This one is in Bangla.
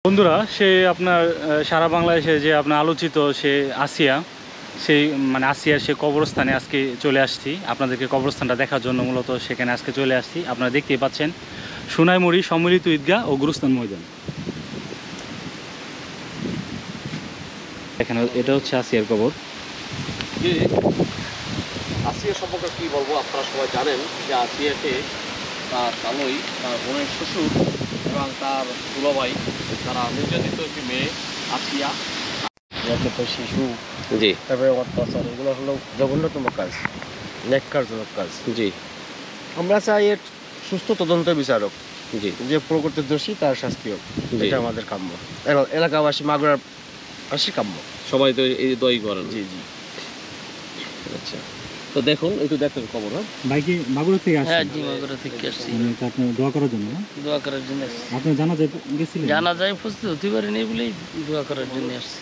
বন্ধুরা, সে আপনার সারা বাংলাদেশে যে আপনার আলোচিত সে আসিয়া, সেই মানে আসিয়ার সে কবরস্থানে আজকে চলে আসছি। আপনাদেরকে কবরস্থানটা দেখার জন্য মূলত সেখানে আজকে চলে আসছি। আপনারা দেখতেই পাচ্ছেন সোনাইমুড়ি সম্মিলিত ঈদগাহ ও গুরুস্থান ময়দান। এখানে এটা হচ্ছে আসিয়ার কবর। আসিয়া সম্পর্কে কী বলবো, আপনারা সবাই জানেন যে আসিয়াকে তার কালোই, তার বোনের শ্বশুর এবং তার দুলাভাই, তারা নির্যাতিত একটি মেয়ে আসিয়া, শিশু, জি তারপরে অত্যাচার, এগুলো হলো জঘন্যতম কাজ, ন্যাক্কারজনক কাজ। জি আমরা চাই এর সুস্থ তদন্ত বিচারক, জি যে প্রকৃত দোষী তার শাস্তি হোক, জি। এটা আমাদের কাম্য। এলাকাবাসী, মাগুরাবাসী কাম্য। সবাই তো এই দই করেন। জি জি। আচ্ছা, তো দেখুন একটু দেখেন খবর। হ্যাঁ, বাইকে মাগুরা থেকে হ্যাঁ, আসছেন? জি মাগুরা থেকে আসছি। মানে আপনি দোয়া করার জন্য না? দোয়া করার জন্য আসছি। আপনি জানা গেছিলেন? জানা যায় উপস্থিত হতে পারিনি বলেই দোয়া করার জন্য আসছি।